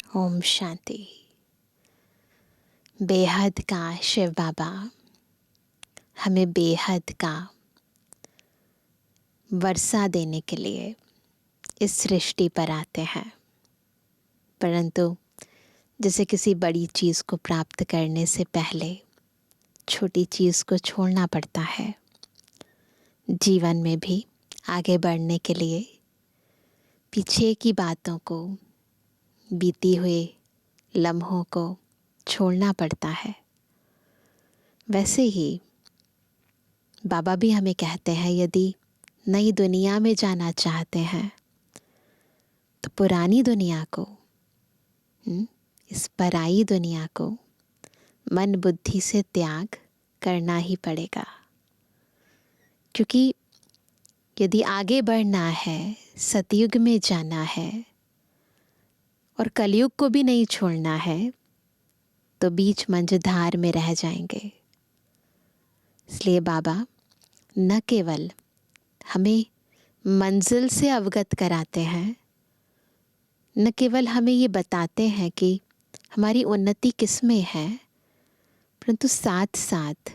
ओम शांति। बेहद का शिव बाबा हमें बेहद का वर्षा देने के लिए इस सृष्टि पर आते हैं, परंतु जैसे किसी बड़ी चीज़ को प्राप्त करने से पहले छोटी चीज़ को छोड़ना पड़ता है, जीवन में भी आगे बढ़ने के लिए पीछे की बातों को, बीती हुए लम्हों को छोड़ना पड़ता है। वैसे ही बाबा भी हमें कहते हैं, यदि नई दुनिया में जाना चाहते हैं तो पुरानी दुनिया को, इस पराई दुनिया को मन बुद्धि से त्याग करना ही पड़ेगा। क्योंकि यदि आगे बढ़ना है, सतयुग में जाना है और कलयुग को भी नहीं छोड़ना है, तो बीच मंझधार में रह जाएंगे। इसलिए बाबा न केवल हमें मंजिल से अवगत कराते हैं, न केवल हमें ये बताते हैं कि हमारी उन्नति किस में है, परंतु साथ साथ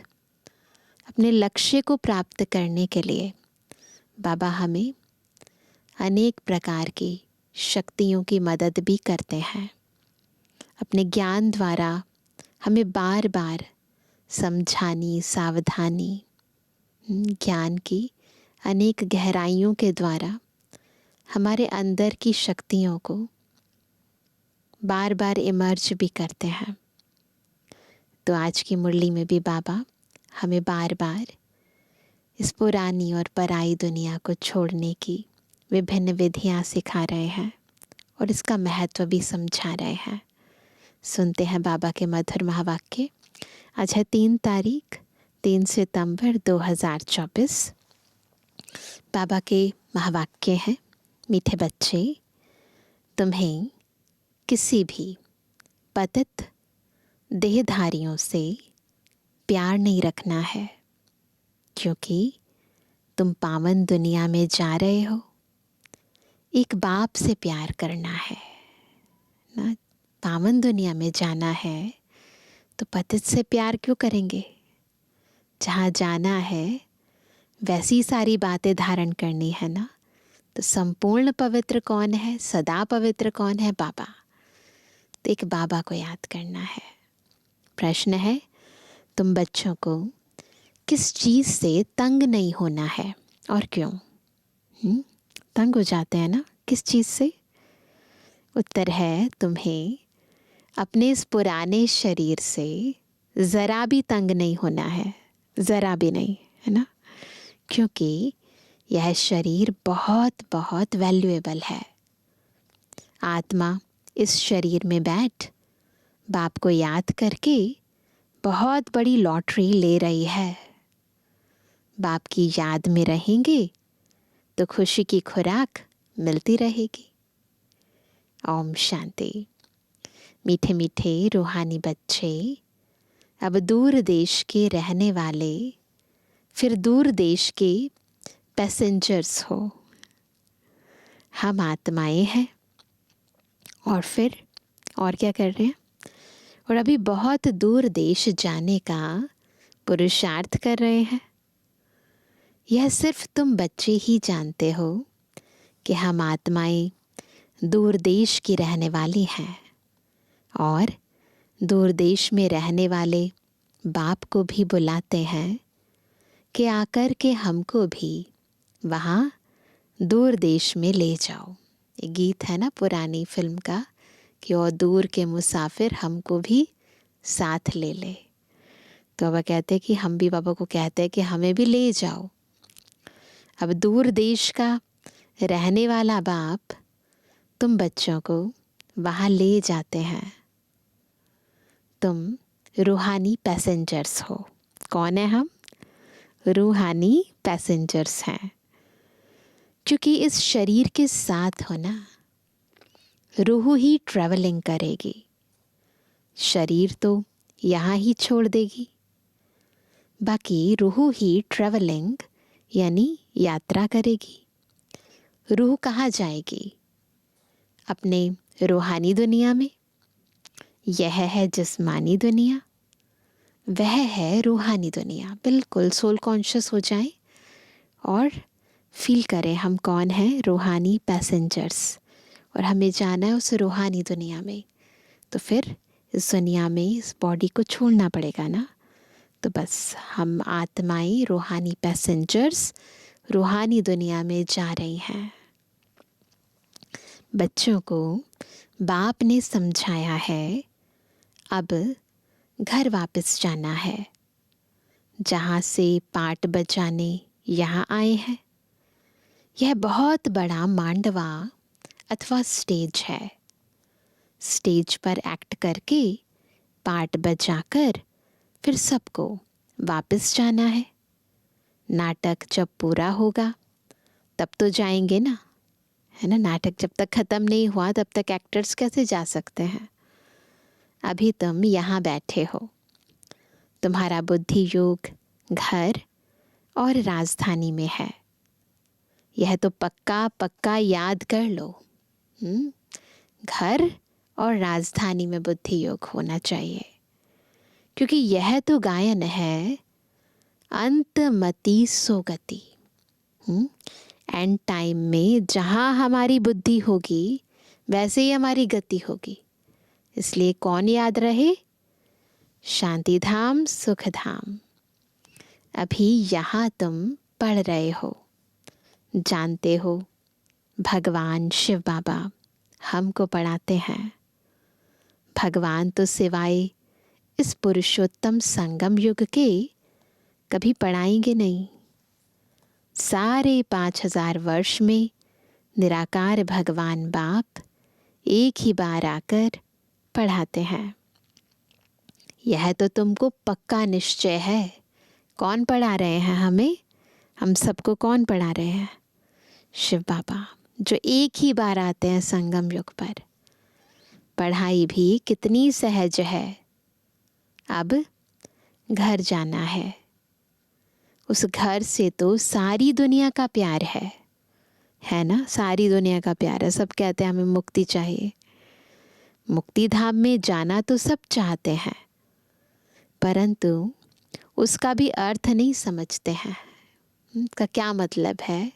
अपने लक्ष्य को प्राप्त करने के लिए बाबा हमें अनेक प्रकार की शक्तियों की मदद भी करते हैं। अपने ज्ञान द्वारा हमें बार बार समझानी, सावधानी, ज्ञान की अनेक गहराइयों के द्वारा हमारे अंदर की शक्तियों को बार बार इमर्ज भी करते हैं। तो आज की मुरली में भी बाबा हमें बार बार इस पुरानी और पराई दुनिया को छोड़ने की विभिन्न विधियां सिखा रहे हैं और इसका महत्व भी समझा रहे हैं। सुनते हैं बाबा के मधुर महावाक्य। आज है 3 सितंबर 2024। बाबा के महावाक्य हैं, मीठे बच्चे, तुम्हें किसी भी पतित देहधारियों से प्यार नहीं रखना है, क्योंकि तुम पावन दुनिया में जा रहे हो। एक बाप से प्यार करना है ना, पावन दुनिया में जाना है तो पतित से प्यार क्यों करेंगे। जहाँ जाना है वैसी सारी बातें धारण करनी है ना। तो संपूर्ण पवित्र कौन है, सदा पवित्र कौन है? बाबा। तो एक बाबा को याद करना है। प्रश्न है, तुम बच्चों को किस चीज़ से तंग नहीं होना है और क्यों? तंग हो जाते हैं ना किस चीज़ से? उत्तर है, तुम्हें अपने इस पुराने शरीर से ज़रा भी तंग नहीं होना है, ज़रा भी नहीं, है ना। क्योंकि यह शरीर बहुत बहुत वैल्यूएबल है। आत्मा इस शरीर में बैठ बाप को याद करके बहुत बड़ी लॉटरी ले रही है। बाप की याद में रहेंगे तो खुशी की खुराक मिलती रहेगी। ओम शांति। मीठे मीठे रूहानी बच्चे, अब दूर देश के रहने वाले, फिर दूर देश के पैसेंजर्स हो। हम आत्माएं हैं और फिर और क्या कर रहे हैं? और अभी बहुत दूर देश जाने का पुरुषार्थ कर रहे हैं। यह सिर्फ तुम बच्चे ही जानते हो कि हम आत्माएं दूर देश की रहने वाली हैं और दूर देश में रहने वाले बाप को भी बुलाते हैं कि आकर के हमको भी वहाँ दूर देश में ले जाओ। ये गीत है ना पुरानी फिल्म का कि और दूर के मुसाफिर हमको भी साथ ले ले। तो बाबा कहते हैं कि हम भी बाबा को कहते हैं कि हमें भी ले जाओ। अब दूर देश का रहने वाला बाप तुम बच्चों को वहाँ ले जाते हैं। तुम रूहानी पैसेंजर्स हो। कौन है हम? रूहानी पैसेंजर्स हैं। क्योंकि इस शरीर के साथ हो ना, रूह ही ट्रैवलिंग करेगी। शरीर तो यहाँ ही छोड़ देगी, बाकी रूह ही ट्रैवलिंग यानी यात्रा करेगी। रूह कहाँ जाएगी? अपने रूहानी दुनिया में। यह है जिस्मानी दुनिया, वह है रूहानी दुनिया। बिल्कुल सोल कॉन्शियस हो जाएं और फील करें हम कौन हैं, रूहानी पैसेंजर्स, और हमें जाना है उस रूहानी दुनिया में। तो फिर इस दुनिया में इस बॉडी को छोड़ना पड़ेगा ना। तो बस हम आत्माएं, रूहानी पैसेंजर्स, रूहानी दुनिया में जा रही हैं। बच्चों को बाप ने समझाया है अब घर वापस जाना है, जहाँ से पाठ बजाने यहाँ आए हैं। यह बहुत बड़ा मांडवा अथवा स्टेज है। स्टेज पर एक्ट करके पाठ बजाकर फिर सबको वापस जाना है। नाटक जब पूरा होगा तब तो जाएंगे ना, है ना। नाटक जब तक ख़त्म नहीं हुआ तब तक एक्टर्स कैसे जा सकते हैं। अभी तुम यहाँ बैठे हो, तुम्हारा बुद्धि योग घर और राजधानी में है। यह तो पक्का पक्का याद कर लो। घर और राजधानी में बुद्धि योग होना चाहिए, क्योंकि यह तो गायन है अंतमति सोगति। एंड टाइम में जहाँ हमारी बुद्धि होगी वैसे ही हमारी गति होगी। इसलिए कौन याद रहे, शांति धाम सुख धाम। अभी यहाँ तुम पढ़ रहे हो, जानते हो भगवान शिव बाबा हमको पढ़ाते हैं। भगवान तो सिवाय इस पुरुषोत्तम संगम युग के कभी पढ़ाएंगे नहीं। सारे 5000 वर्ष में निराकार भगवान बाप एक ही बार आकर पढ़ाते हैं। यह तो तुमको पक्का निश्चय है। कौन पढ़ा रहे हैं हमें, हम सबको कौन पढ़ा रहे हैं, शिव बाबा, जो एक ही बार आते हैं संगम युग पर। पढ़ाई भी कितनी सहज है। अब घर जाना है। उस घर से तो सारी दुनिया का प्यार है ना। सारी दुनिया का प्यार है। सब कहते हैं हमें मुक्ति चाहिए। मुक्ति धाम में जाना तो सब चाहते हैं, परंतु उसका भी अर्थ नहीं समझते हैं। उसका क्या मतलब है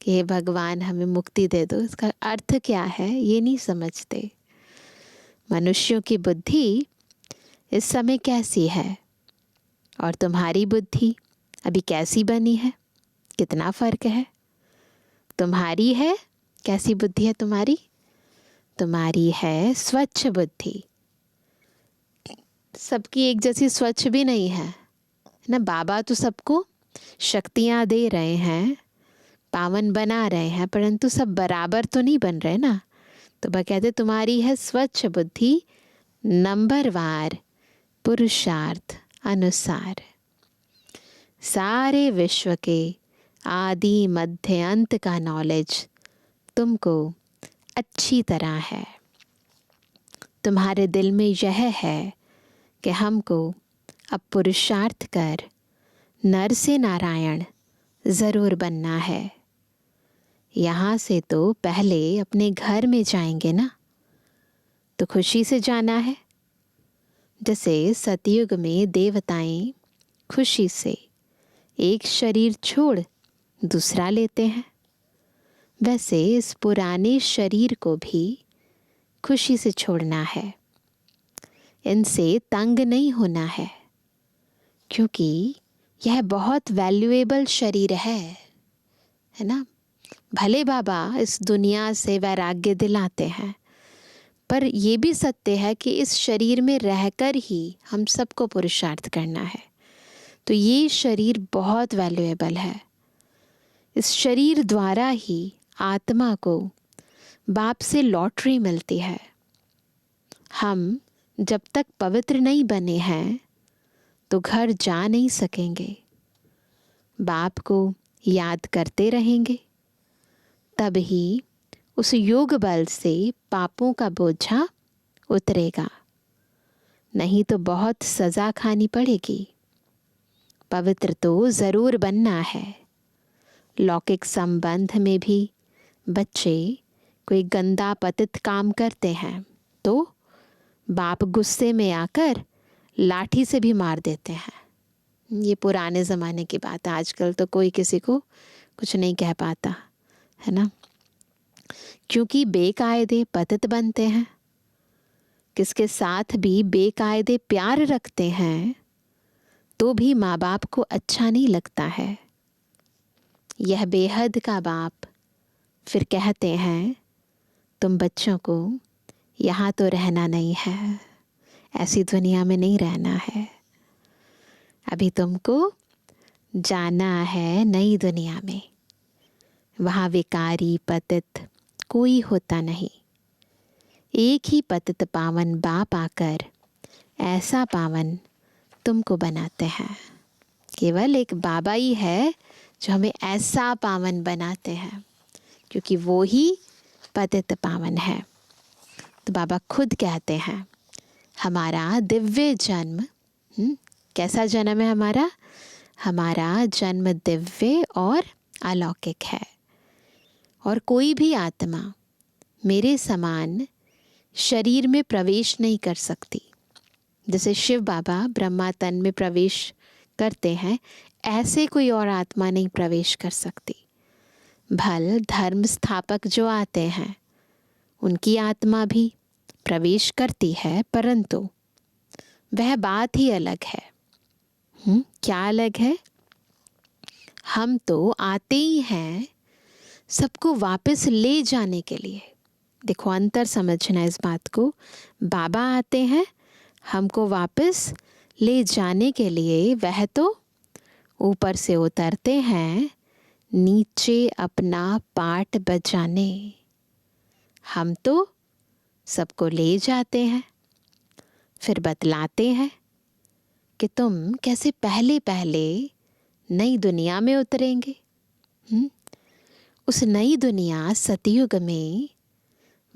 कि हे भगवान हमें मुक्ति दे दो, इसका अर्थ क्या है ये नहीं समझते। मनुष्यों की बुद्धि इस समय कैसी है और तुम्हारी बुद्धि अभी कैसी बनी है, कितना फ़र्क है। तुम्हारी है कैसी बुद्धि है तुम्हारी? तुम्हारी है स्वच्छ बुद्धि। सबकी एक जैसी स्वच्छ भी नहीं है ना। बाबा तो सबको शक्तियाँ दे रहे हैं, पावन बना रहे हैं, परंतु सब बराबर तो नहीं बन रहे ना। तो वह कहते तुम्हारी है स्वच्छ बुद्धि, नंबरवार पुरुषार्थ अनुसार। सारे विश्व के आदि मध्य अंत का नॉलेज तुमको अच्छी तरह है। तुम्हारे दिल में यह है कि हमको अब पुरुषार्थ कर नर से नारायण ज़रूर बनना है। यहाँ से तो पहले अपने घर में जाएंगे ना, तो खुशी से जाना है। जैसे सतयुग में देवताएं खुशी से एक शरीर छोड़ दूसरा लेते हैं, वैसे इस पुराने शरीर को भी खुशी से छोड़ना है। इनसे तंग नहीं होना है, क्योंकि यह बहुत वैल्यूएबल शरीर है ना। भले बाबा इस दुनिया से वैराग्य दिलाते हैं, पर यह भी सत्य है कि इस शरीर में रहकर ही हम सबको पुरुषार्थ करना है। तो ये शरीर बहुत वैल्यूएबल है। इस शरीर द्वारा ही आत्मा को बाप से लॉटरी मिलती है। हम जब तक पवित्र नहीं बने हैं तो घर जा नहीं सकेंगे। बाप को याद करते रहेंगे, तब ही उस योग बल से पापों का बोझा उतरेगा, नहीं तो बहुत सज़ा खानी पड़ेगी। पवित्र तो ज़रूर बनना है। लौकिक संबंध में भी बच्चे कोई गंदा पतित काम करते हैं तो बाप गुस्से में आकर लाठी से भी मार देते हैं। ये पुराने ज़माने की बात है, आजकल तो कोई किसी को कुछ नहीं कह पाता है ना, क्योंकि बेकायदे पतित बनते हैं। किसके साथ भी बेकायदे प्यार रखते हैं तो भी माँ बाप को अच्छा नहीं लगता है। यह बेहद का बाप फिर कहते हैं तुम बच्चों को यहाँ तो रहना नहीं है, ऐसी दुनिया में नहीं रहना है, अभी तुमको जाना है नई दुनिया में। वहाँ विकारी पतित कोई होता नहीं, एक ही पतित पावन बाप आकर ऐसा पावन तुमको बनाते हैं। केवल एक बाबा ही है जो हमें ऐसा पावन बनाते हैं, क्योंकि वो ही पतित पावन है। तो बाबा खुद कहते हैं हमारा दिव्य जन्म, कैसा जन्म है हमारा? हमारा जन्म दिव्य और अलौकिक है, और कोई भी आत्मा मेरे समान शरीर में प्रवेश नहीं कर सकती। जैसे शिव बाबा ब्रह्मा तन में प्रवेश करते हैं, ऐसे कोई और आत्मा नहीं प्रवेश कर सकती। भल धर्म स्थापक जो आते हैं उनकी आत्मा भी प्रवेश करती है, परंतु वह बात ही अलग है। क्या अलग है? हम तो आते ही हैं सबको वापस ले जाने के लिए। देखो अंतर समझना इस बात को। बाबा आते हैं हमको वापस ले जाने के लिए, वह तो ऊपर से उतरते हैं नीचे अपना पाठ बजाने। हम तो सबको ले जाते हैं, फिर बतलाते हैं कि तुम कैसे पहले पहले नई दुनिया में उतरेंगे। उस नई दुनिया सतयुग में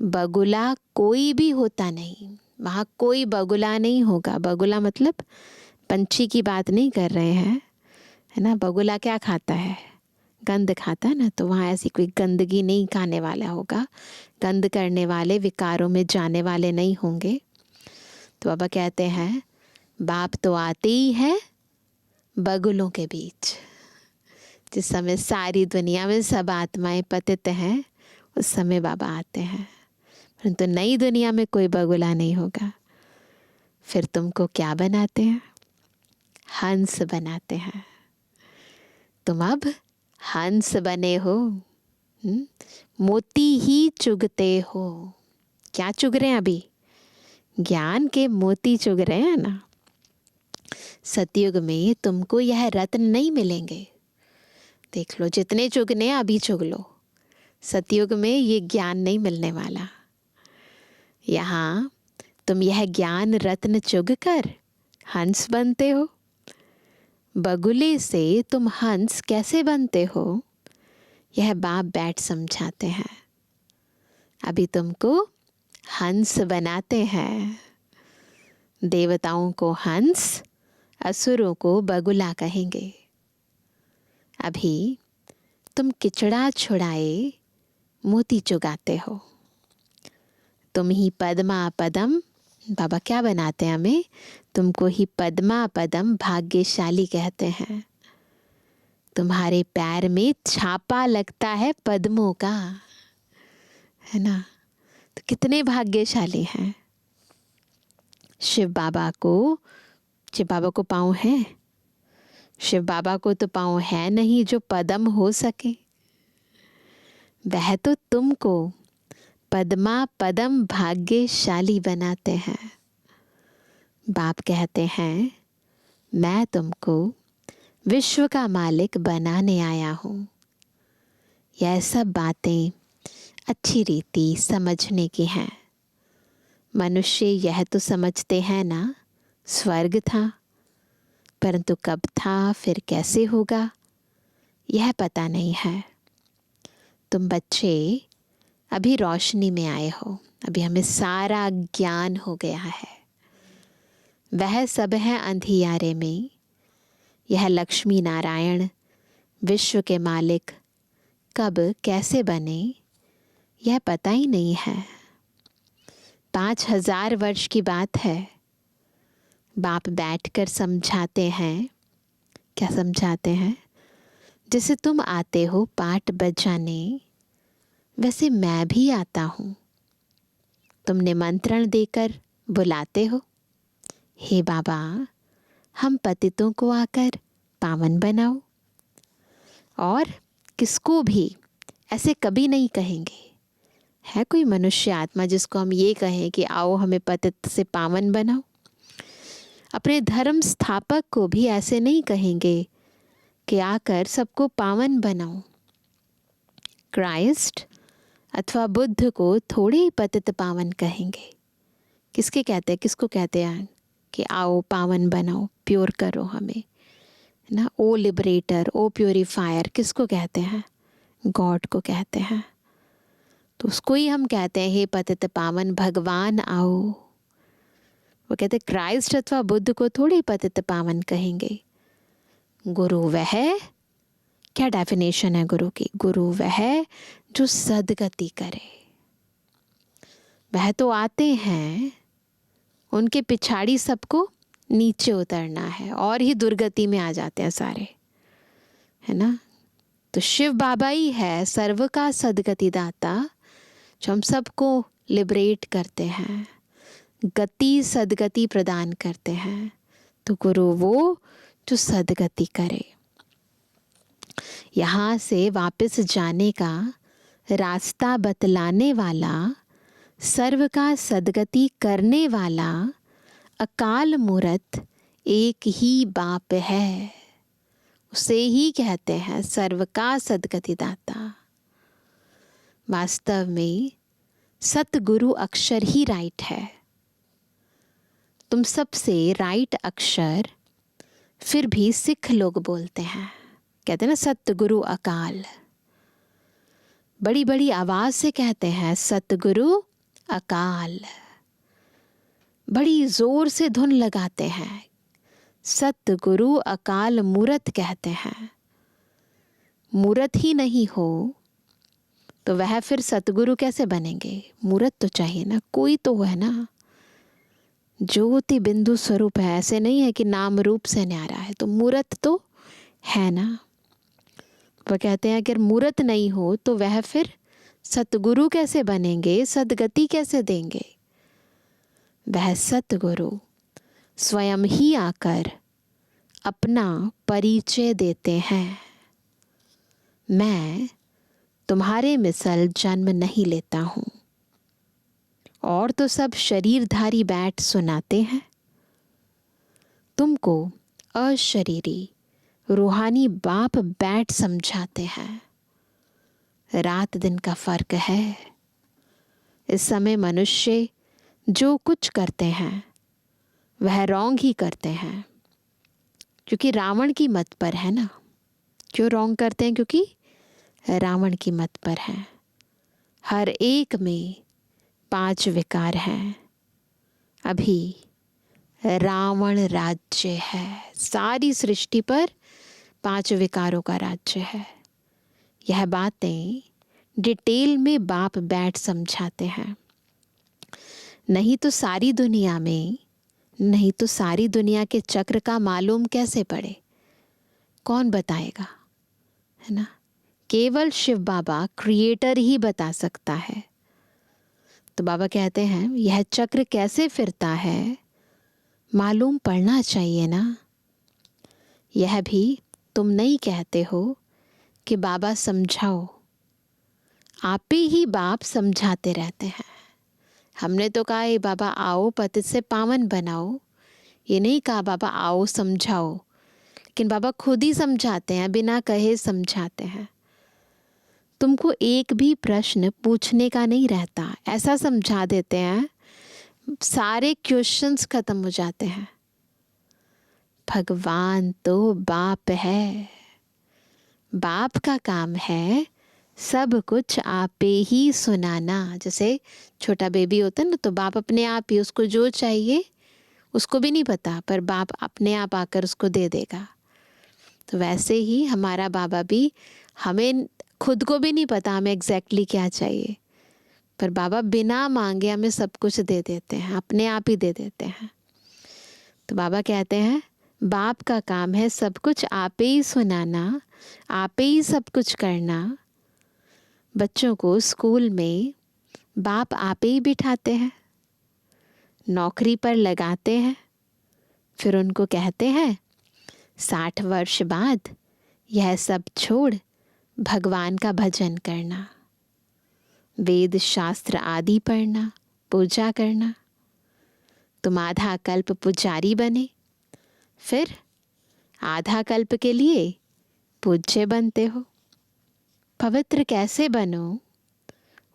बगुला कोई भी होता नहीं, वहाँ कोई बगुला नहीं होगा। बगुला मतलब पंछी की बात नहीं कर रहे हैं, है ना। बगुला क्या खाता है? गंद खाता है ना। तो वहाँ ऐसी कोई गंदगी नहीं खाने वाला होगा, गंद करने वाले विकारों में जाने वाले नहीं होंगे। तो बाबा कहते हैं बाप तो आते ही है बगुलों के बीच। जिस समय सारी दुनिया में सब आत्माएं पतित हैं, उस समय बाबा आते हैं। परंतु नई दुनिया में कोई बगुला नहीं होगा। फिर तुमको क्या बनाते हैं? हंस बनाते हैं। तुम अब हंस बने हो। मोती ही चुगते हो। क्या चुग रहे हैं अभी? ज्ञान के मोती चुग रहे हैं ना। सतयुग में तुमको यह रत्न नहीं मिलेंगे। देख लो, जितने चुगने अभी चुग लो। सतयुग में ये ज्ञान नहीं मिलने वाला। यहाँ तुम यह ज्ञान रत्न चुग कर हंस बनते हो। बगुले से तुम हंस कैसे बनते हो, यह बाप बैठ समझाते हैं। अभी तुमको हंस बनाते हैं। देवताओं को हंस, असुरों को बगुला कहेंगे। अभी तुम किचड़ा छुड़ाए मोती चुगाते हो। तुम ही पद्मा पदम, बाबा क्या बनाते हैं हमें? तुमको ही पद्मा पदम भाग्यशाली कहते हैं। तुम्हारे पैर में छापा लगता है पद्मों का, है ना। तो कितने भाग्यशाली हैं। शिव बाबा को पाँव है? शिव बाबा को तो पाँव है नहीं जो पद्म हो सके। वह तो तुमको पद्मा पदम भाग्यशाली बनाते हैं। बाप कहते हैं मैं तुमको विश्व का मालिक बनाने आया हूँ। यह सब बातें अच्छी रीति समझने की हैं। मनुष्य यह तो समझते हैं ना स्वर्ग था, परंतु कब था फिर कैसे होगा यह पता नहीं है। तुम बच्चे अभी रोशनी में आए हो, अभी हमें सारा ज्ञान हो गया है। वह सब है अंधियारे में। यह लक्ष्मी नारायण विश्व के मालिक कब कैसे बने यह पता ही नहीं है। 5,000 वर्ष की बात है। बाप बैठकर समझाते हैं। क्या समझाते हैं? जैसे तुम आते हो पाठ बजाने, वैसे मैं भी आता हूँ। तुम निमंत्रण देकर बुलाते हो, हे बाबा हम पतितों को आकर पावन बनाओ। और किसको भी ऐसे कभी नहीं कहेंगे। है कोई मनुष्य आत्मा जिसको हम ये कहें कि आओ हमें पतित से पावन बनाओ? अपने धर्म स्थापक को भी ऐसे नहीं कहेंगे कि आकर सबको पावन बनाओ। क्राइस्ट अथवा बुद्ध को थोड़े ही पतित पावन कहेंगे। किसके कहते हैं, किसको कहते हैं कि आओ पावन बनाओ, प्योर करो हमें, ना? ओ लिबरेटर, ओ प्योरीफायर, किसको कहते हैं? गॉड को कहते हैं। तो उसको ही हम कहते हैं हे पतित पावन भगवान आओ। वो कहते क्राइस्ट अथवा बुद्ध को थोड़ी पतित पावन कहेंगे। गुरु वह, क्या डेफिनेशन है गुरु की? गुरु वह जो सदगति करे। वह तो आते हैं, उनके पिछाड़ी सबको नीचे उतरना है और ही दुर्गति में आ जाते हैं सारे, है ना? तो शिव बाबा ही है सर्व का सदगति दाता, जो हम सबको लिबरेट करते हैं, गति सदगति प्रदान करते हैं। तो गुरु वो जो सदगति करे। यहाँ से वापस जाने का रास्ता बतलाने वाला, सर्व का सदगति करने वाला अकाल मूरत एक ही बाप है। उसे ही कहते हैं सर्व का सदगति दाता। वास्तव में सतगुरु अक्षर ही राइट है। तुम सबसे राइट अक्षर फिर भी सिख लोग बोलते हैं, कहते हैं ना सतगुरु अकाल। बड़ी बड़ी आवाज से कहते हैं सतगुरु अकाल। बड़ी जोर से धुन लगाते हैं, सतगुरु अकाल मूरत कहते हैं। मूरत ही नहीं हो तो वह फिर सतगुरु कैसे बनेंगे? मूरत तो चाहिए ना, कोई तो है ना। ज्योति बिंदु स्वरूप है, ऐसे नहीं है कि नाम रूप से न्यारा है, तो मूरत तो है ना। वह कहते हैं अगर मूरत नहीं हो तो वह फिर सतगुरु कैसे बनेंगे, सदगति कैसे देंगे? वह सतगुरु स्वयं ही आकर अपना परिचय देते हैं। मैं तुम्हारे मिसल जन्म नहीं लेता हूँ। और तो सब शरीरधारी बैठ सुनाते हैं, तुमको अशरीरी रूहानी बाप बैठ समझाते हैं। रात दिन का फर्क है। इस समय मनुष्य जो कुछ करते हैं वह रॉन्ग ही करते हैं, क्योंकि रावण की मत पर है ना। क्यों रॉन्ग करते हैं? क्योंकि रावण की मत पर है। हर एक में 5 विकार हैं। अभी रावण राज्य है, सारी सृष्टि पर 5 विकारों का राज्य है। यह बातें डिटेल में बाप बैठ समझाते हैं। नहीं तो सारी दुनिया के चक्र का मालूम कैसे पड़े? कौन बताएगा, है ना? केवल शिव बाबा क्रिएटर ही बता सकता है। तो बाबा कहते हैं यह चक्र कैसे फिरता है मालूम पड़ना चाहिए ना। यह भी तुम नहीं कहते हो कि बाबा समझाओ, आप ही बाप समझाते रहते हैं। हमने तो कहा ये बाबा आओ पतित से पावन बनाओ, ये नहीं कहा बाबा आओ समझाओ। लेकिन बाबा खुद ही समझाते हैं, बिना कहे समझाते हैं। तुमको एक भी प्रश्न पूछने का नहीं रहता, ऐसा समझा देते हैं, सारे क्वेश्चंस खत्म हो जाते हैं। भगवान तो बाप है, बाप का काम है सब कुछ आपे ही सुनाना। जैसे छोटा बेबी होता है ना, तो बाप अपने आप ही उसको जो चाहिए उसको भी नहीं पता, पर बाप अपने आप आकर उसको दे देगा। तो वैसे ही हमारा बाबा भी, हमें खुद को भी नहीं पता हमें एग्जैक्टली क्या चाहिए, पर बाबा बिना मांगे हमें सब कुछ दे देते हैं, अपने आप ही दे देते हैं। तो बाबा कहते हैं बाप का काम है सब कुछ आप ही सुनाना, आप ही सब कुछ करना। बच्चों को स्कूल में बाप आप ही बिठाते हैं, नौकरी पर लगाते हैं, फिर उनको कहते हैं 60 वर्ष बाद यह सब छोड़ भगवान का भजन करना, वेद शास्त्र आदि पढ़ना, पूजा करना। तुम आधा कल्प पुजारी बने, फिर आधा कल्प के लिए पूज्य बनते हो। पवित्र कैसे बनो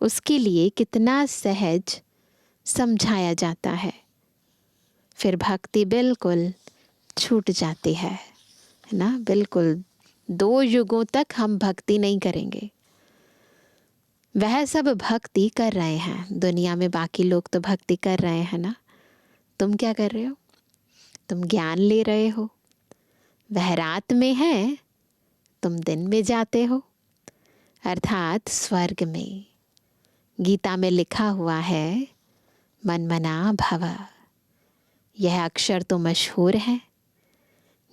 उसके लिए कितना सहज समझाया जाता है, फिर भक्ति बिल्कुल छूट जाती है ना। बिल्कुल 2 युगों तक हम भक्ति नहीं करेंगे। वह सब भक्ति कर रहे हैं दुनिया में, बाकी लोग तो भक्ति कर रहे हैं ना। तुम क्या कर रहे हो? तुम ज्ञान ले रहे हो। वह रात में है, तुम दिन में जाते हो, अर्थात स्वर्ग में। गीता में लिखा हुआ है मनमना भव। यह अक्षर तो मशहूर है,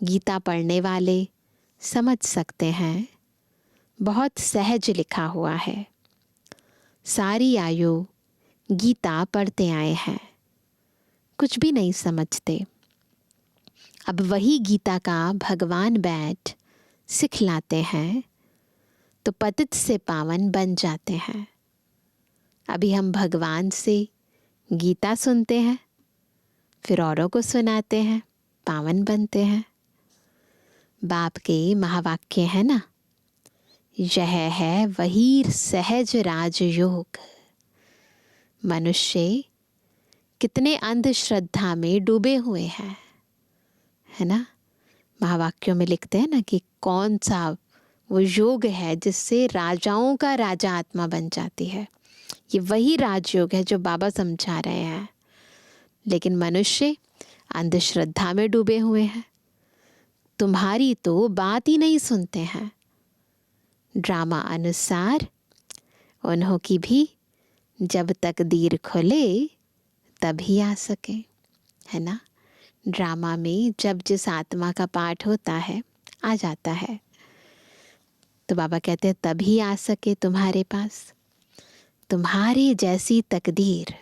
गीता पढ़ने वाले समझ सकते हैं। बहुत सहज लिखा हुआ है। सारी आयु गीता पढ़ते आए हैं, कुछ भी नहीं समझते। अब वही गीता का भगवान बैठ सिखलाते हैं तो पतित से पावन बन जाते हैं। अभी हम भगवान से गीता सुनते हैं, फिर औरों को सुनाते हैं, पावन बनते हैं। बाप के महावाक्य है ना, यह है वही सहज राजयोग। मनुष्य कितने अंधश्रद्धा में डूबे हुए हैं, है ना। महावाक्यों में लिखते हैं ना कि कौन सा वो योग है जिससे राजाओं का राजा आत्मा बन जाती है। ये वही राजयोग है जो बाबा समझा रहे हैं। लेकिन मनुष्य अंधश्रद्धा में डूबे हुए हैं, तुम्हारी तो बात ही नहीं सुनते हैं। ड्रामा अनुसार उन्हों की भी जब तकदीर खुले तभी आ सके, है ना। ड्रामा में जब जिस आत्मा का पाठ होता है आ जाता है, तो बाबा कहते हैं तभी आ सके तुम्हारे पास। तुम्हारी जैसी तकदीर,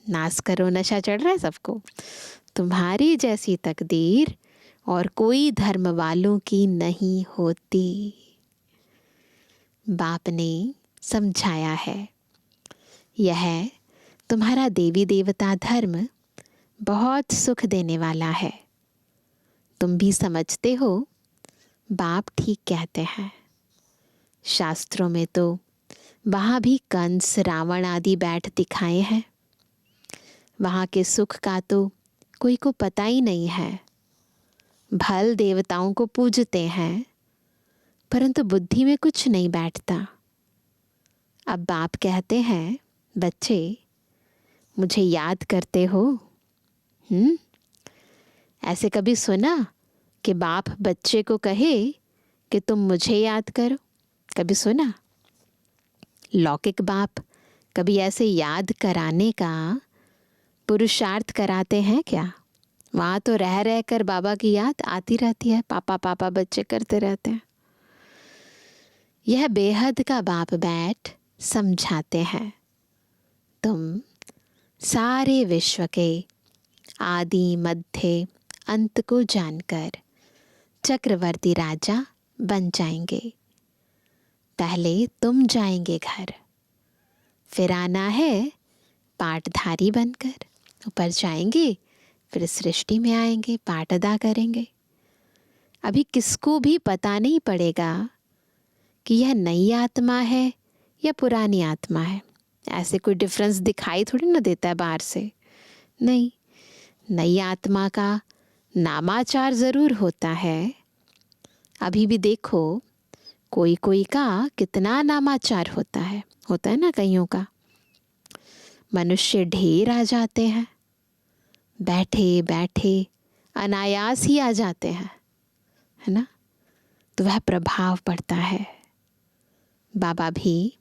नाश करो, नशा चढ़ रहा है सबको। तुम्हारी जैसी तकदीर और कोई धर्म वालों की नहीं होती। बाप ने समझाया है, यह तुम्हारा देवी देवता धर्म बहुत सुख देने वाला है। तुम भी समझते हो, बाप ठीक कहते हैं। शास्त्रों में तो वहाँ भी कंस रावण आदि बैठ दिखाए हैं। वहाँ के सुख का तो कोई को पता ही नहीं है। भल देवताओं को पूजते हैं, परंतु बुद्धि में कुछ नहीं बैठता। अब बाप कहते हैं बच्चे मुझे याद करते हो? ऐसे कभी सुना कि बाप बच्चे को कहे कि तुम मुझे याद करो? कभी सुना? लौकिक बाप कभी ऐसे याद कराने का पुरुषार्थ कराते हैं क्या? वहाँ तो रह रह कर बाबा की याद आती रहती है, पापा पापा बच्चे करते रहते हैं। यह बेहद का बाप बैठ समझाते हैं, तुम सारे विश्व के आदि मध्य अंत को जानकर चक्रवर्ती राजा बन जाएंगे। पहले तुम जाएंगे घर, फिर आना है पाठधारी बनकर, ऊपर जाएंगे, फिर सृष्टि में आएंगे, पाठ अदा करेंगे। अभी किसको भी पता नहीं पड़ेगा कि यह नई आत्मा है या पुरानी आत्मा है। ऐसे कोई डिफरेंस दिखाई थोड़ी ना देता है बाहर से। नहीं, नई आत्मा का नामाचार ज़रूर होता है। अभी भी देखो कोई कोई का कितना नामाचार होता है ना कईयों का। मनुष्य ढेर आ जाते हैं, बैठे बैठे अनायास ही आ जाते हैं, है ना। तो वह प्रभाव पड़ता है। बाबा भी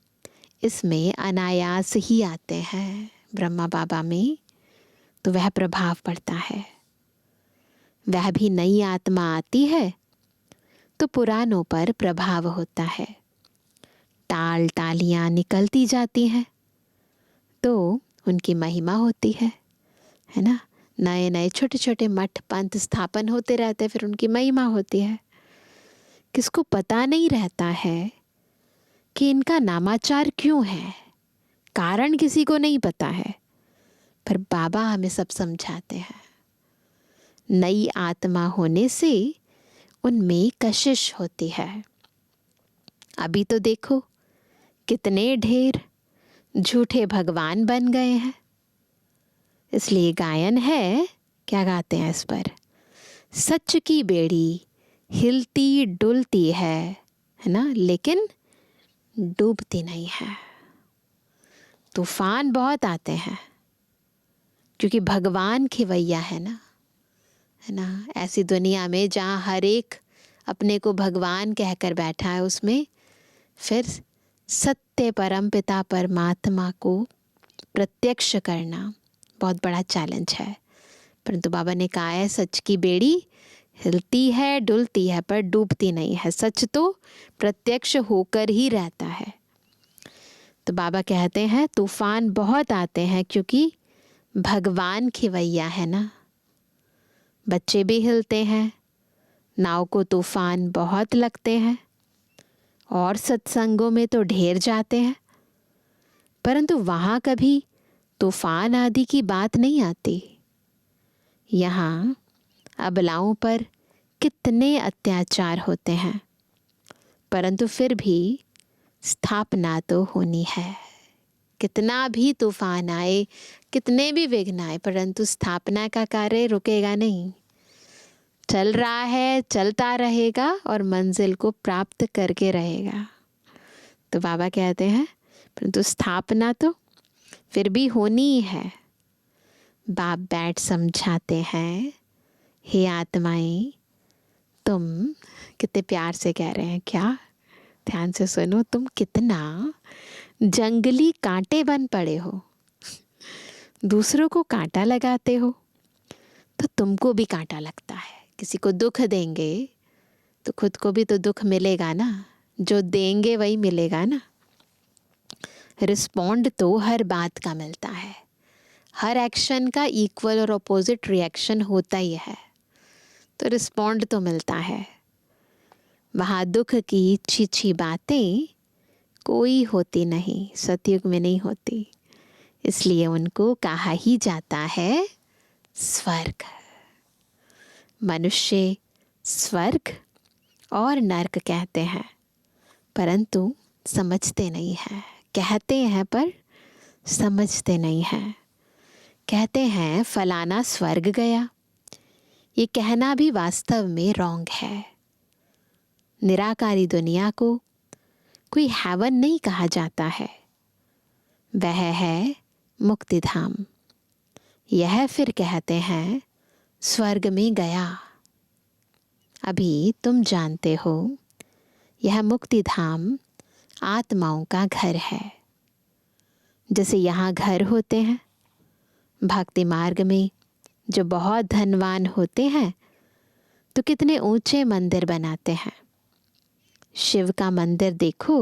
इसमें अनायास ही आते हैं। ब्रह्मा बाबा में तो वह प्रभाव पड़ता है। वह भी नई आत्मा आती है तो पुरानों पर प्रभाव होता है। टाल टालियां निकलती जाती हैं तो उनकी महिमा होती है ना। नए नए छोटे छोटे मठ पंथ स्थापन होते रहते हैं, फिर उनकी महिमा होती है। किसको पता नहीं रहता है कि इनका नामाचार क्यों है, कारण किसी को नहीं पता है, पर बाबा हमें सब समझाते हैं। नई आत्मा होने से उनमें कशिश होती है। अभी तो देखो कितने ढेर झूठे भगवान बन गए हैं। इसलिए गायन है, क्या गाते हैं इस पर? सच की बेड़ी हिलती डुलती है ना, लेकिन डूबती नहीं है। तूफान बहुत आते हैं क्योंकि भगवान खिवैया है ना। ऐसी दुनिया में जहाँ हर एक अपने को भगवान कहकर बैठा है, उसमें फिर सत्य परम पिता परमात्मा को प्रत्यक्ष करना बहुत बड़ा चैलेंज है। परंतु बाबा ने कहा है सच की बेड़ी हिलती है डुलती है पर डूबती नहीं है। सच तो प्रत्यक्ष होकर ही रहता है। तो बाबा कहते हैं तूफान बहुत आते हैं क्योंकि भगवान खिवैया है ना। बच्चे भी हिलते हैं, नाव को तूफान बहुत लगते हैं और सत्संगों में तो ढेर जाते हैं, परंतु वहाँ कभी तूफान आदि की बात नहीं आती। यहाँ अबलाओं पर कितने अत्याचार होते हैं, परंतु फिर भी स्थापना तो होनी है। कितना भी तूफान आए, कितने भी विघ्न आए, परंतु स्थापना का कार्य रुकेगा नहीं। चल रहा है, चलता रहेगा और मंजिल को प्राप्त करके रहेगा। तो बाबा कहते हैं परंतु स्थापना तो फिर भी होनी ही है। बाप बैठ समझाते हैं, हे आत्माएं, तुम कितने प्यार से कह रहे हैं, क्या ध्यान से सुनो, तुम कितना जंगली कांटे बन पड़े हो। दूसरों को कांटा लगाते हो तो तुमको भी कांटा लगता है। किसी को दुख देंगे तो खुद को भी तो दुख मिलेगा ना, जो देंगे वही मिलेगा ना। रिस्पॉन्ड तो हर बात का मिलता है, हर एक्शन का इक्वल और अपोजिट रिएक्शन होता ही है, तो रिस्पॉन्ड तो मिलता है। वहाँ दुख की छी बातें कोई होती नहीं, सतयुग में नहीं होती, इसलिए उनको कहा ही जाता है स्वर्ग। मनुष्य स्वर्ग और नर्क कहते हैं, परंतु समझते नहीं हैं। कहते हैं पर समझते नहीं हैं। कहते हैं फलाना स्वर्ग गया, ये कहना भी वास्तव में रॉन्ग है। निराकारी दुनिया को कोई हेवन नहीं कहा जाता है, वह है मुक्ति धाम। यह फिर कहते हैं स्वर्ग में गया। अभी तुम जानते हो यह मुक्ति धाम आत्माओं का घर है। जैसे यहाँ घर होते हैं, भक्ति मार्ग में जो बहुत धनवान होते हैं तो कितने ऊंचे मंदिर बनाते हैं। शिव का मंदिर देखो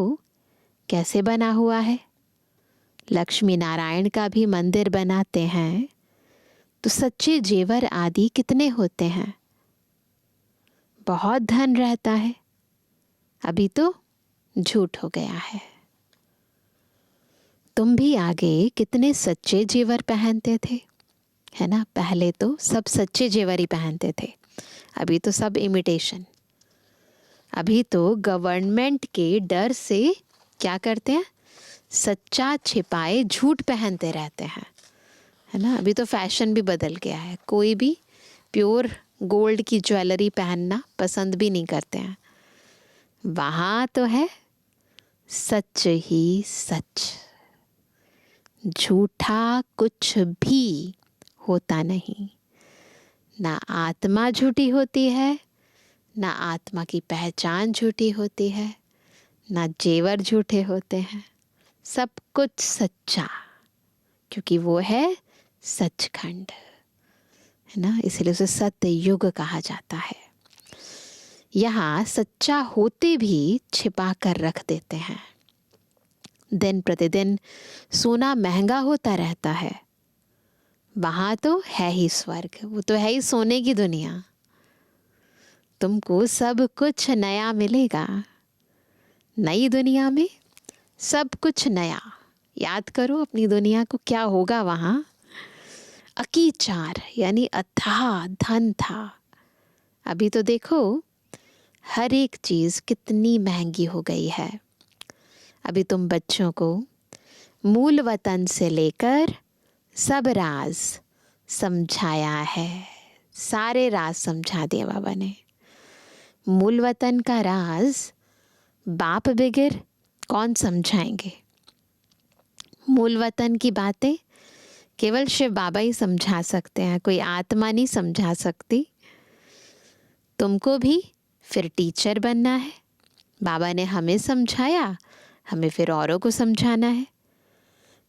कैसे बना हुआ है। लक्ष्मी नारायण का भी मंदिर बनाते हैं तो सच्चे जेवर आदि कितने होते हैं, बहुत धन रहता है। अभी तो झूठ हो गया है। तुम भी आगे कितने सच्चे जेवर पहनते थे, है ना। पहले तो सब सच्चे जेवर ही पहनते थे, अभी तो सब इमिटेशन। अभी तो गवर्नमेंट के डर से क्या करते हैं, सच्चा छिपाए झूठ पहनते रहते हैं, है ना। अभी तो फैशन भी बदल गया है, कोई भी प्योर गोल्ड की ज्वेलरी पहनना पसंद भी नहीं करते हैं। वहाँ तो है सच ही सच, झूठा कुछ भी होता नहीं। ना आत्मा झूठी होती है, ना आत्मा की पहचान झूठी होती है, ना जेवर झूठे होते हैं। सब कुछ सच्चा, क्योंकि वो है सचखंड, है ना, इसलिए उसे सत्य युग कहा जाता है। यहाँ सच्चा होते भी छिपा कर रख देते हैं। दिन प्रतिदिन सोना महंगा होता रहता है, वहां तो है ही स्वर्ग, वो तो है ही सोने की दुनिया। तुमको सब कुछ नया मिलेगा, नई दुनिया में सब कुछ नया। याद करो अपनी दुनिया को, क्या होगा वहां। अकीचार यानी अथाह धन था, अभी तो देखो हर एक चीज कितनी महंगी हो गई है। अभी तुम बच्चों को मूल वतन से लेकर सब राज समझाया है, सारे राज समझा दिए बाबा ने। मूल वतन का राज बाप बगैर कौन समझाएंगे। मूल वतन की बातें केवल शिव बाबा ही समझा सकते हैं, कोई आत्मा नहीं समझा सकती। तुमको भी फिर टीचर बनना है, बाबा ने हमें समझाया, हमें फिर औरों को समझाना है।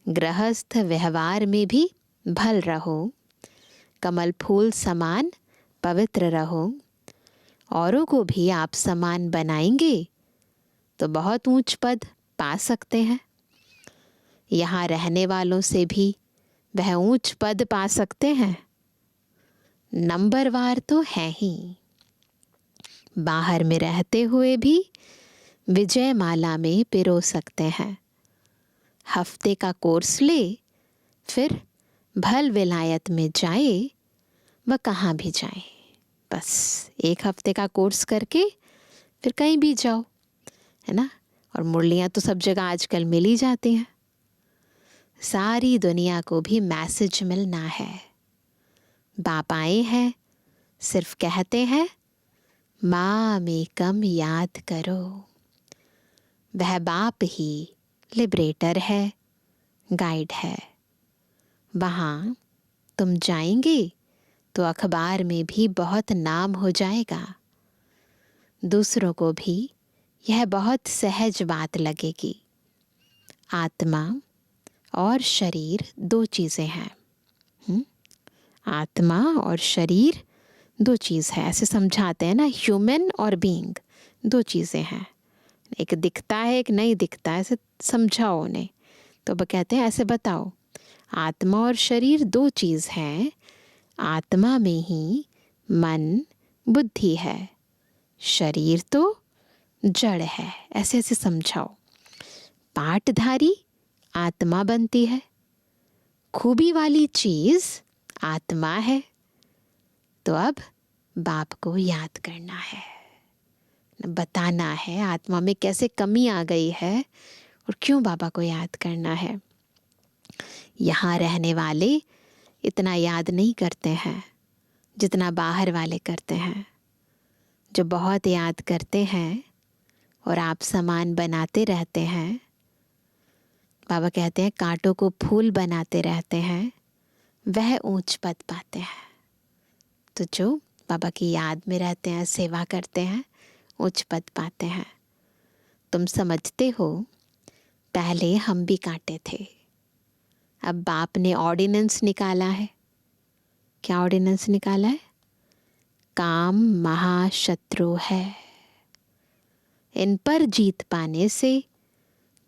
गृहस्थ व्यवहार में भी भल रहो, कमल फूल समान पवित्र रहो। औरों को भी आप समान बनाएंगे तो बहुत ऊंच पद पा सकते हैं। यहाँ रहने वालों से भी वह ऊंच पद पा सकते हैं। नंबरवार तो है ही, बाहर में रहते हुए भी विजय माला में पिरो सकते हैं। हफ्ते का कोर्स ले, फिर भल विलायत में जाए, वह कहाँ भी जाए। बस एक हफ्ते का कोर्स करके फिर कहीं भी जाओ, है ना। और मुरलियाँ तो सब जगह आजकल मिल ही जाती हैं। सारी दुनिया को भी मैसेज मिलना है। बाप आए हैं, सिर्फ कहते हैं माम एकम याद करो। वह बाप ही लिबरेटर है, गाइड है। वहाँ तुम जाएंगे तो अखबार में भी बहुत नाम हो जाएगा। दूसरों को भी यह बहुत सहज बात लगेगी। आत्मा और शरीर दो चीज़ें हैं। आत्मा और शरीर दो चीज़ है, ऐसे समझाते हैं ना। ह्यूमन और बीइंग दो चीज़ें हैं, एक दिखता है एक नहीं दिखता है, ऐसे समझाओ उन्हें। तो वो कहते हैं ऐसे बताओ, आत्मा और शरीर दो चीज़ हैं। आत्मा में ही मन बुद्धि है, शरीर तो जड़ है। ऐसे ऐसे समझाओ। पाठधारी आत्मा बनती है, खूबी वाली चीज़ आत्मा है। तो अब बाप को याद करना है, बताना है आत्मा में कैसे कमी आ गई है और क्यों बाबा को याद करना है। यहाँ रहने वाले इतना याद नहीं करते हैं जितना बाहर वाले करते हैं। जो बहुत याद करते हैं और आप समान बनाते रहते हैं, बाबा कहते हैं कांटों को फूल बनाते रहते हैं, वह ऊंच पद पाते हैं। तो जो बाबा की याद में रहते हैं, सेवा करते हैं, उच्च पद पाते हैं। तुम समझते हो पहले हम भी कांटे थे, अब बाप ने ऑर्डिनेंस निकाला है। क्या ऑर्डिनेंस निकाला है? काम महाशत्रु है, इन पर जीत पाने से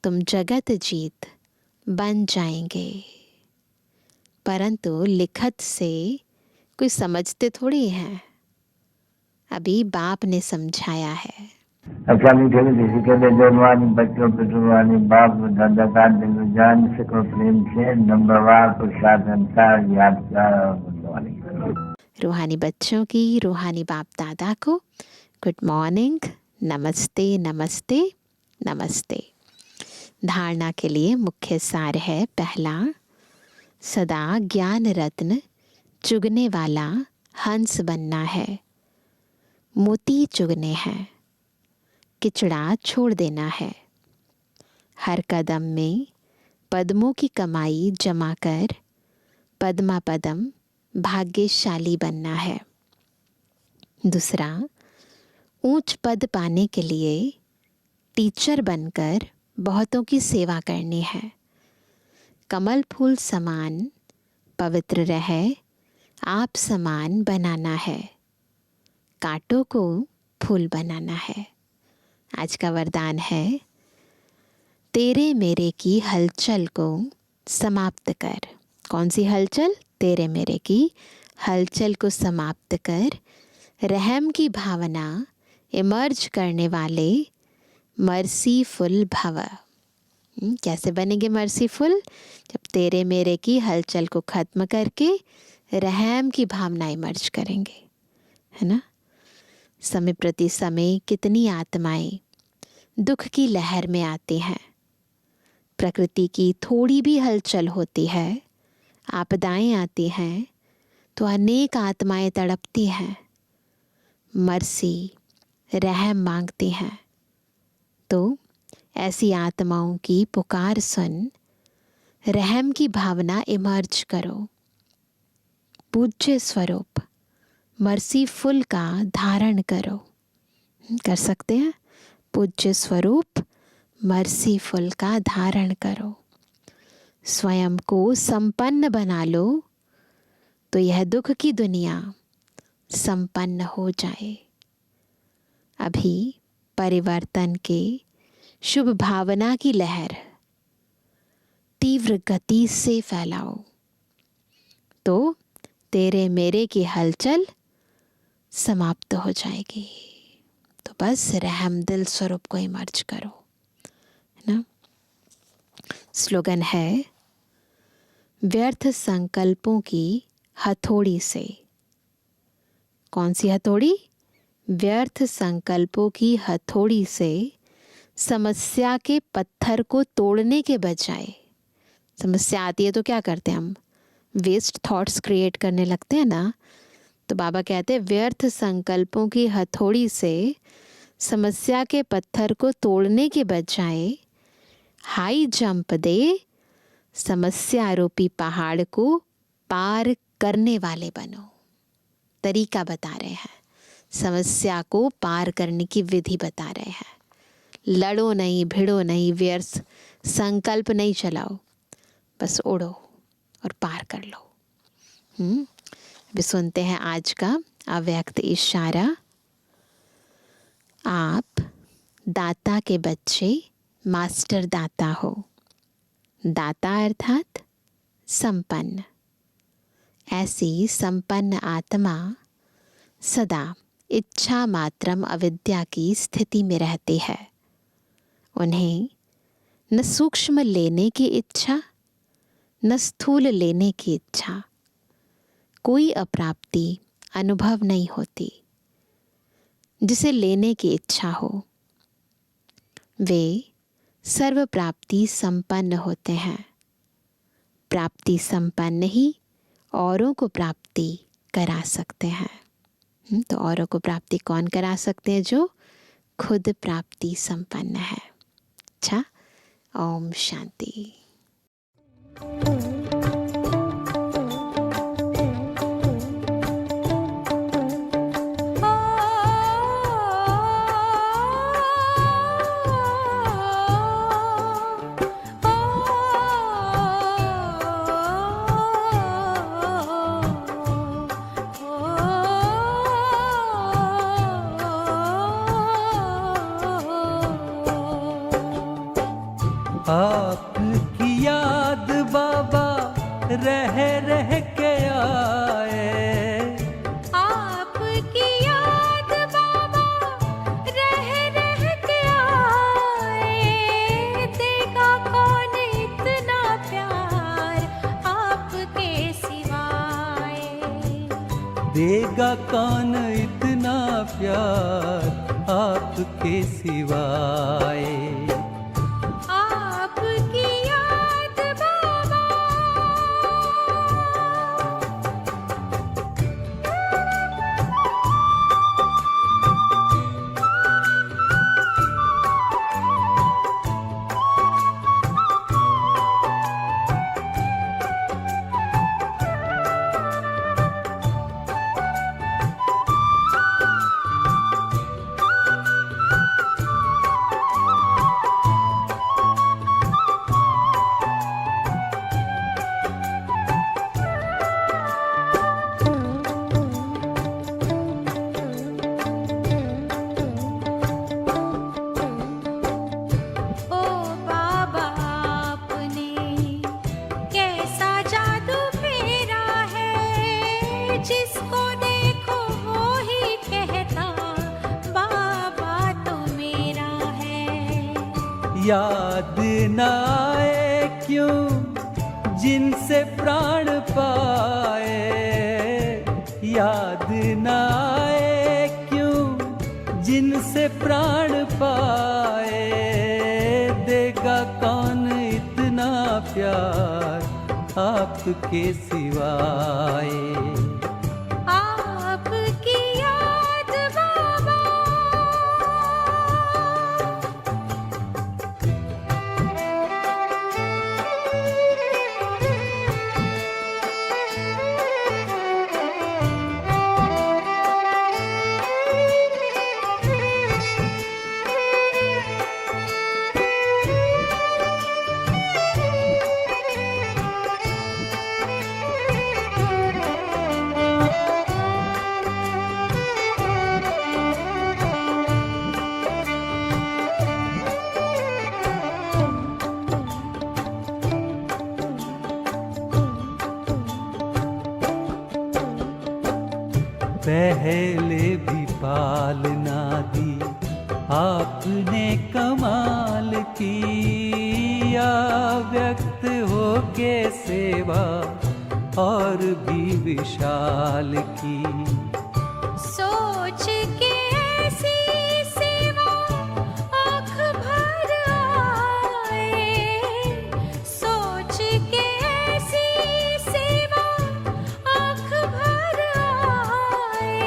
तुम जगत जीत बन जाएंगे। परंतु लिखत से कोई समझते थोड़ी हैं, अभी बाप ने समझाया है। अच्छा मीठे किसी के लिए जवानी बच्चों पे जुबानी बाप दादा का दिल जान सको प्रेम से नंबरवार प्रसाद अनुसार यादगार रूहानी बच्चों की, रूहानी बाप दादा को गुड मॉर्निंग, नमस्ते नमस्ते नमस्ते। धारणा के लिए मुख्य सार है, पहला, सदा ज्ञान रत्न चुगने वाला हंस बनना है। मोती चुगने हैं, किचड़ा छोड़ देना है। हर कदम में पद्मों की कमाई जमा कर पद्मा पदम भाग्यशाली बनना है। दूसरा, ऊंच पद पाने के लिए टीचर बनकर बहुतों की सेवा करनी है। कमल फूल समान पवित्र रहे, आप समान बनाना है, कांटों को फूल बनाना है। आज का वरदान है, तेरे मेरे की हलचल को समाप्त कर। कौन सी हलचल? तेरे मेरे की हलचल को समाप्त कर, रहम की भावना इमर्ज करने वाले मर्सीफुल भव। कैसे बनेंगे मर्सीफुल? जब तेरे मेरे की हलचल को ख़त्म करके रहम की भावना इमर्ज करेंगे, है ना। समय प्रति समय कितनी आत्माएं दुख की लहर में आती हैं। प्रकृति की थोड़ी भी हलचल होती है, आपदाएं आती हैं, तो अनेक आत्माएं तड़पती हैं, मर्सी रहम मांगती हैं। तो ऐसी आत्माओं की पुकार सुन रहम की भावना इमर्ज करो। पूज्य स्वरूप मर्सीफुल का धारण करो। कर सकते हैं? पूज्य स्वरूप मर्सीफुल का धारण करो। स्वयं को संपन्न बना लो तो यह दुख की दुनिया संपन्न हो जाए। अभी परिवर्तन के शुभ भावना की लहर तीव्र गति से फैलाओ, तो तेरे मेरे की हलचल समाप्त हो जाएगी। तो बस रहम दिल स्वरूप को इमर्ज करो, है ना। स्लोगन है, व्यर्थ संकल्पों की हथौड़ी से। कौन सी हथौड़ी? व्यर्थ संकल्पों की हथौड़ी से समस्या के पत्थर को तोड़ने के बजाय, समस्या आती है तो क्या करते हैं हम? वेस्ट थॉट्स क्रिएट करने लगते हैं ना। तो बाबा कहते हैं, व्यर्थ संकल्पों की हथौड़ी से समस्या के पत्थर को तोड़ने के बजाय हाई जंप दे, समस्या रूपी पहाड़ को पार करने वाले बनो। तरीका बता रहे हैं, समस्या को पार करने की विधि बता रहे हैं। लड़ो नहीं, भिड़ो नहीं, व्यर्थ संकल्प नहीं चलाओ, बस उड़ो और पार कर लो। अभी सुनते हैं आज का अव्यक्त इशारा। आप दाता के बच्चे मास्टर दाता हो। दाता अर्थात संपन्न। ऐसी संपन्न आत्मा सदा इच्छा मात्रम अविद्या की स्थिति में रहती है। उन्हें न सूक्ष्म लेने की इच्छा, न स्थूल लेने की इच्छा, कोई अप्राप्ति अनुभव नहीं होती जिसे लेने की इच्छा हो। वे सर्व प्राप्ति संपन्न होते हैं। प्राप्ति संपन्न ही औरों को प्राप्ति करा सकते हैं। तो औरों को प्राप्ति कौन करा सकते हैं? जो खुद प्राप्ति संपन्न है। अच्छा, ओम शांति। आपकी याद बाबा रह रह के आए। आपकी याद बाबा रह रह के आए। देगा कौन इतना प्यार आपके सिवाय? देगा कौन इतना प्यार आपके सिवाय? याद न आए क्यों जिनसे प्राण पाए, याद न आए क्यों जिनसे प्राण पाए, देगा कौन इतना प्यार आपके सिवाय। आपकी याद बाबा, पहले भी पालना दी आपने कमाल की, या व्यक्त हो के सेवा और भी विशाल की। सोच के ऐसी सेवा आँख भर आए, सोच के ऐसी सेवा आँख भर आए,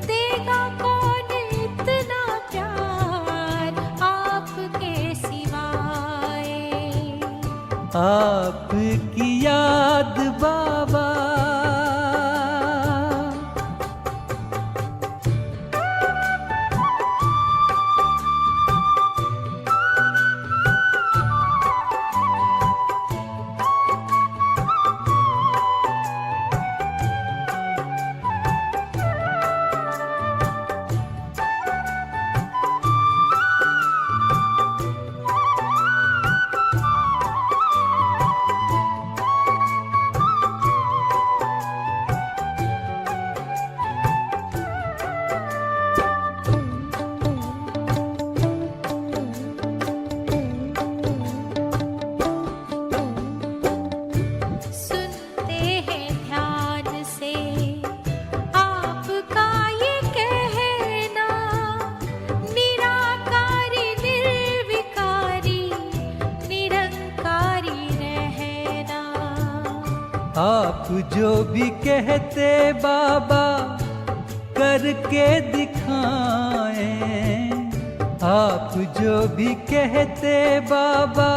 देगा कौन इतना प्यार आपके सिवाय। आपकी याद बाबा, सुनते हैं ध्यान से आपका ये कहना, निराकारी निर्विकारी निरंकारी रहना। आप जो भी कहते बाबा करके दिखाएं, आप जो भी कहते बाबा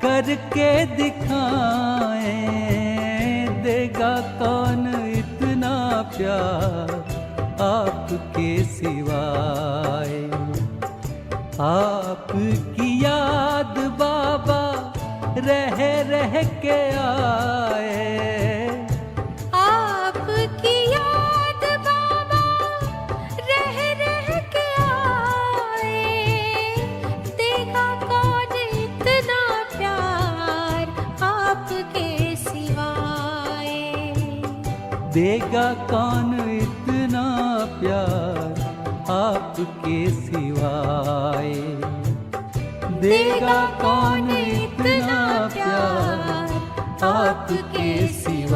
करके दिखाएं, देगा कौन इतना प्यार आपके सिवाय। आपकी याद बाबा रह रह के आए, आपकी याद बाबा रह रह के आए, देगा कौन इतना प्यार आपके सिवाय। देगा कौन इतना प्यार आपके सिवाय। देगा कौन इतना प्यार आपके सिवाय।